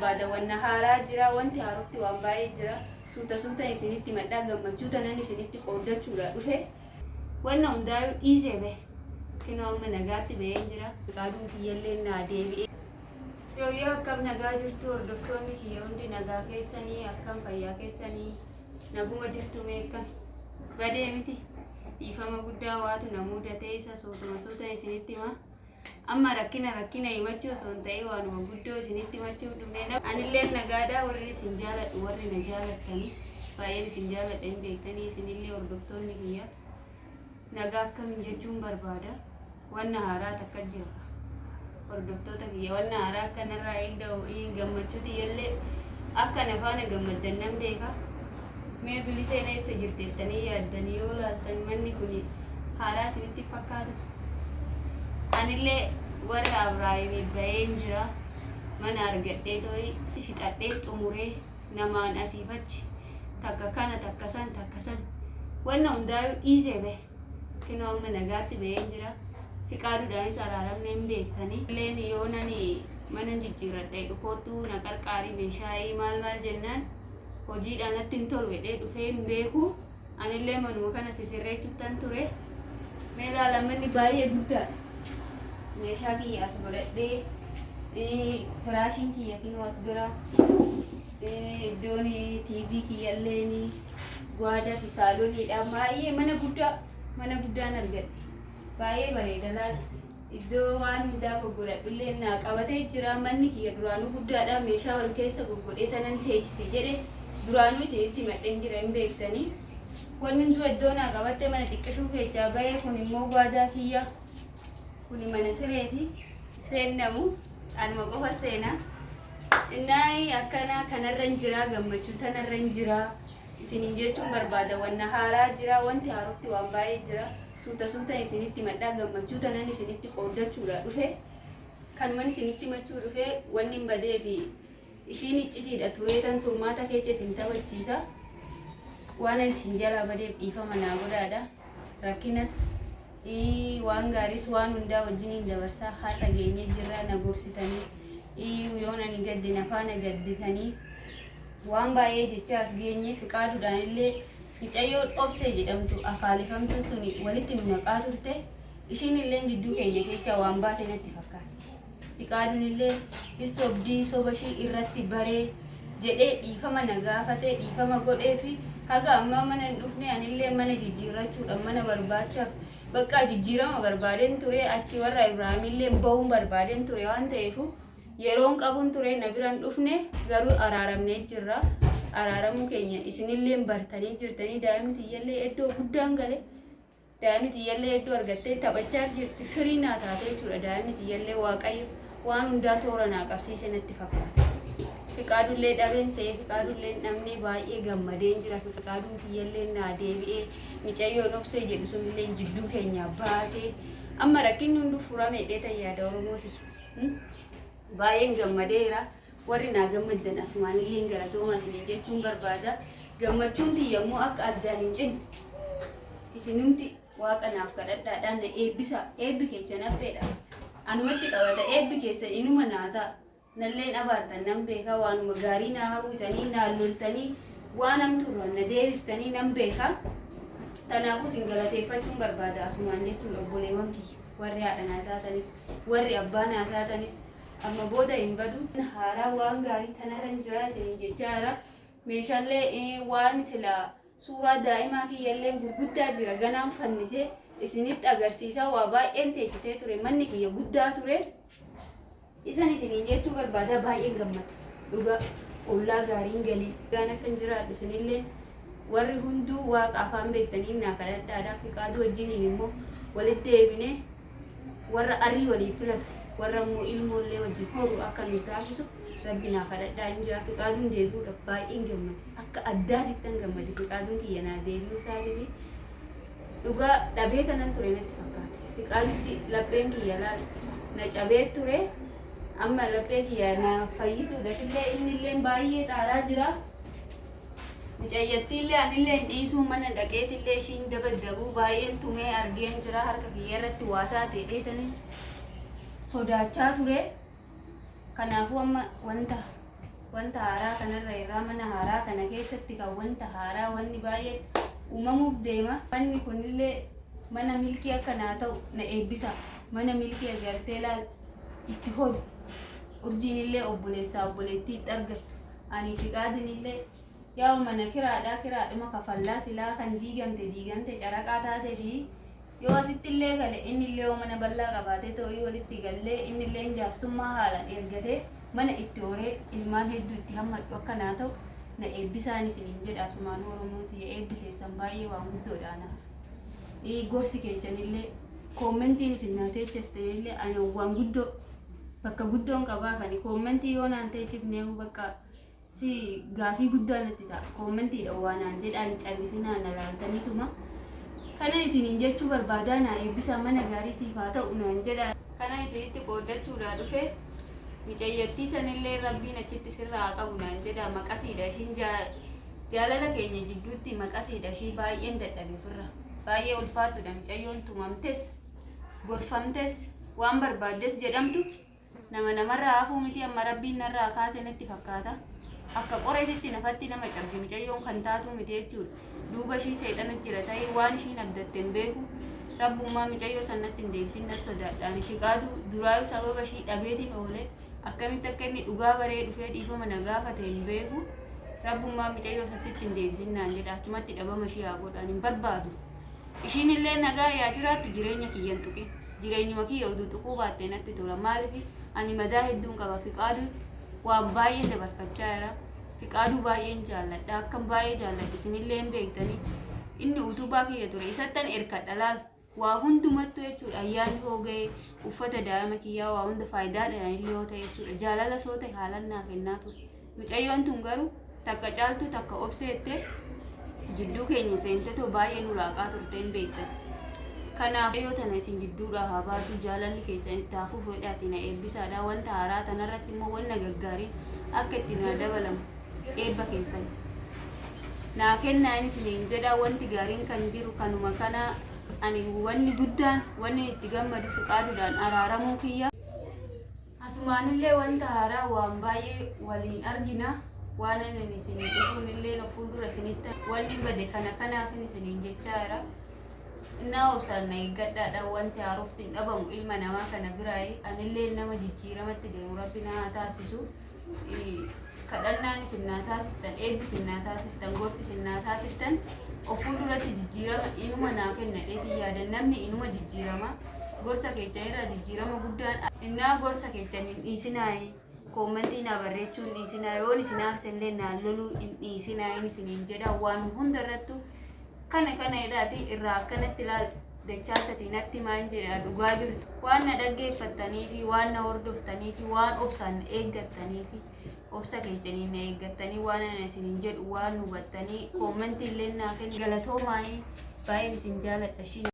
Baada wanna haaraa jira wanti haarofti waan baay'ee jira suuta isinitti maddaa gammachuu tanan isinitti qoodachuudha dhufe wanna hundaa'uu dhiisee bahe kinoo amma nagaatti baheen jira qaaduun kiyyallee naa deebi'ee yoo akkam nagaa jirtu hordoftoonni kiyya hundi nagaa keessanii akkam fayyaa keessanii naguma jirtu meeqan badee miti dhiifama guddaa waatu na mudatee isa suuta isinitti himaa amma rakkina himachuu osoo hin ta'in waanuma guddoo isinitti himachuu dhufnee anillee nagaadhaa warri isin jaaladhu warri na jaalattanii baay'een isin jaaladhan beektanii isinillee hordoftoonni kiyya nagaa akkamiin jechuun barbaada wanna haaraa takka jira hordoftoota kiyya wanna haaraa akkanarraa eegda'u gammachuuti illee akka nafaana gammaddan nan beeka mee biliseen eessa jirteettanii yaaddanii yoo laaltan manni kun haaraa isinitti fakkaata anillee warra Abrahaamii baheen jira mana argadhee tooyi fixadhee xumuree namaan asiifachi takka kana takka san wanna hundaa'uu dhiisee bahe kinoo amma nagaatti baheen jira fiqaaduudhaanis araaramne hin beektanii illeen yoo nani mana jijjiirradhee dhukoottuu na qarqaarii meeshaayii maal jennaan hojiidhaan natti hin tolu jedhee dhufee hin beeku anillee manuma kana sisirreechuttan ture mee ilaala manni baay'ee guddaadha meeshaa kiyya as godhadhee firaashiin kiyya kinoo as bira iddoon TV kiyyalleen gwaadaa fi saalooniidha baay'ee mana guddaan argadhe baay'ee bareeda laal iddoo waan hundaa goggodhadhullee naa qabatee jira manni kiyya duraanuu guddaadha meeshaa wal keessa goggodhee tanan teechise jedhe duraanuu isinitti madheen jira hin beektanii wanni hunduu iddoo naa qabatte mana xiqqashuu keessaa bahee kun immoo gwaadaa kiyya kuni mana sireeti seennamu anuma qofa seena innaayi akkana kanarra hin jira gammachuu tanarra hin jira isiniin jechuun barbaada wanna haaraa jira wanti haarofti waan baay'ee jira suuta isinitti maddaa gammachuu tanan isinitti qoodachuudha dhufe kanuman isinitti machuu dhufe wanni hin badee fi ishiin iccitiidha tureetan turmaata keessa isin taphachiisa waan isin jalaa badeef dhiifama naa godhaadha rakkinas waan gaariis waan hundaa wajjiniin dabarsaa har'a geenye jirra na gorsitanii yoo nani gadde nafaana gadditanii waan baay'ee jecha as geenye fiqaaduudhaan illee mucayyoo dhobsee jedhamtu akaalifamtuun suni walitti nu naqaa turte ishiin illee jidduu keenya keessa waan baate natti fakkaatti fiqaaduun illee isobdii sobashii irratti baree jedhee dhiifama na gaafatee dhiifama godhee fi haga amma mana hin dhufne anillee mana jijjiirrachuudhaan mana barbaachaaf bakka jijjiirama barbaadeen ture achi warra Ibraahimillee bahuun barbaadeen ture waan ta'eef yeroon qabuun ture na biraan dhufne garuu araaramnee jirra araaramuu keenya isinillee bartanii jirtanii daa'imni tiyyallee iddoo guddaan gale daa'imni tiyyallee iddoo argattee taphachaa jirti firii naa taatee jechuudha daa'imni tiyyallee waaqayyo waan hundaa toora naa qabsiise natti fakkaata fiqaadullee dhabeen see fiqaadullee namni baay'ee gammadeen jira fiqaaduun kiyyallee naa deebi'ee micayyoon obsee jedhu sunillee jidduu keenya baatee amma rakkinni hunduu furame dheeta yaada oromooti baay'een gammadeera warri naa gammaddan asumaanillee galatooma isin jechuun barbaada gammachuun yommuu akka addaan hin cinne isinumti waaqa naaf kadhadhaadhaan na eebbisa eebbi keessa nafeedha anumatti qabata eebbi keessa inuma naata nalleen abaartan nan beeka waanuma gaarii naa hawwitanii naa loltanii waan hamtuurran na deebistanii nan beeka tanaafuu isin galateeffachuun barbaada asumaan jechuudha obboleewwan kiyya warri haadha naa taatanis warri abbaa naa taatanis amma booda hin badu haaraa waan gaarii tanarra hin jira isiniin jechaara meeshaalee waan sila suuraa daa'imaa kiyyallee gurguddaa jira ganaan fannisee isinitti agarsiisaa waa baay'een teechisee ture manni kiyya guddaa ture isan isiniin jechuu barbaada baay'een gammada dhuga ollaa gaariin galee gaan akka hin jiraadhu isinillee warri hunduu waaqa afaan beektanii naa kadhadhaadhaa fiqaaduu wajjiniin immoo walitti deebine warra arrii waliif filatu warra immoo ilmoollee wajjin horu akka nu taasisu rabbi naa kadhadhaa hin jira fiqaaduun deebi'uudhaaf baay'een gammade akka addaatittan gammade fiqaaduun kiyya naa deebi'uu isaatiifi dhugaa dhabee tanan ture natti fakkaate fiqaadutti lapheen kiyya laal na cabee ture amma laphee kiyya na fayyisuudhaaf illee innillee baay'ee xaaraa jira mucayyattiillee anillee dhiisuu mana dhaqeetillee ishiin dabaddabuu baay'een tumee argeen jira harka kiyya irratti waa taatee dheetanii sodaachaa ture kanaafuu amma wanta wanta haaraa kanarra irraa mana haaraa kana keessatti kan wanta haaraa wanni baay'ee uumamuuf deema. Manni kunillee mana milkii akkanaa ta'u na eebbisa. Mana milkii agartee laal itti horu urjiinillee obboleessaa obboleettiitti argattu. Ani Fiqaadinillee yaa mana kiraadhuma kafallaa silaa kan diigamte caraqaa taateefi yoo asittillee gale innillee mana bal'aa qabaatee ta'uu walitti gallee innillee jaarsummaa haalaan ergatee mana itti horee ilmaan hedduu itti hammadhu akkanaa ta'u na eebbisaan isiniin jedha. Asumaan Oromooti eebbiteessan baay'ee waan guddoodhaanaaf. Gorsi keessanillee koomentiin isin naa teechisteenillee ani waan guddoo bakka guddoon qabaafani koomentii yoo naan teechifnee bakka si gaafii guddaa natti ta'a. Koomentiidha waan naan jedhaan callisinaan na laaltaniituma. Kana isiniin jechuu barbaadaa na eebbisaa mana gaarii siif haa ta'u naan jedha. Kana isinitti qooddachuudhaa dhufe micayyattii sanillee rabbiin achitti sirraa qabu naan jedha. Maqasiidha ishiin jaalala keenya jidduutti maqasiidha ishii baay'een dadhabe ofirra. Baay'ee ulfaattudha micayyoon tumamtes gorfamtes waan barbaaddes jedhamtu namarraa hafuu miti amma rabbiin narraa kaase natti fakkaata. Akka qoreetitti nafatti nama cabdi micayyoon kan taatu miti jechuudha. Duuba ishii seexana jira ta'ee waan ishiin abdatte hin beeku. Rabbummaa micayyoo sanatti hin deebisin nan sodaadhaan. Fiqaaduu duraayu sababa ishii dhabeetiin oole akkamitti akka inni dhugaa baree dhufee dhiifama na gaafate hin beeku. Rabbummaa micayyoo sasitti hin deebisin naan jedha. Achumatti dhabama ishii haa godhaan hin barbaadu. Ishiinillee nagaa yaa jiraattu jireenya kiyyan tuqe. Jireenyuma kiyya uduu tuquu baattee natti tola. Maaliif ani madaa hedduun qaba. Fiqaaduutti waan baay'ee dabarfachaa jira. Fiqaaduu baay'een jaalladha. Akkan baay'ee jaalladhu isinillee hin beektanii. Inni utubaa kiyya ture. Isattan erkadha laal. Waa hundumattu jechuudha. Ayyaanni hoo ga'e uffata daa'ima kiyyaa waa hunda faayidaadhaan illee yoo ta'e jechuudha. Jaalala soo ta'e haalan naa kennaa ture. Micayyoon tun garuu takka caaltu takka obseettee jidduu keenya seentetoo baay'ee nu laaqaa turte hin beektan. Kanaaf yoo tana isin jidduudhaa haa baasu jaalalli keessan itti hafuu fedhaatiin na eebbisaadha. Wanta haaraa tanarratti immoo wanna gaggaariin akka itti naa dabalamu eebba keessan naa kennaan isiniin jedha. Wanti gaariin kan jiru kanuma kana ani wanni guddaan wanni itti gammadu Fiqaaduudhaan araaramuu kiyya. Asumaanillee wanta haaraa waan baay'ee waliin argina. Waan ani isinii dhufuunillee na fuuldura isinitti wanni bade kanaafin isiniin jechaa jira. Innaa obsaan na eeggadhaadha. Wanti haarofti hin dhabamu ilma namaa kana biraayi. Anillee nama jijjiiramatti deemu rabbi na haa taasisu. Kadhannaan isin naa taasistan, eebbi isin naa taasistan, gorsi isin naa taasiftan of fuulduratti jijjiirama inuma naa kennadheetii yaadan. Namni inuma jijjiirama. Gorsa keechan irraa jijjiirama guddaan innaa gorsa keechan hin dhiisinaayi. Koomentii naa barreechuun dhiisinaa. Yoon isin aarsellee naan loluu hin dhiisinaa isiniin jedha. Waan hunda irrattu kana jedhaati irraa akkanatti ilaal dachaasatii natti maan jedha dhugaa jirtu. Waan na dhaggeeffattaniifi waan na hordoftaniifi waan obsaan na eeggattaniifi obsa keechanii na eeggattanii waan ana isiniin jedhu waan hubattanii koomentii illee naa kenni galatoomaa baay'een isin jaaladha.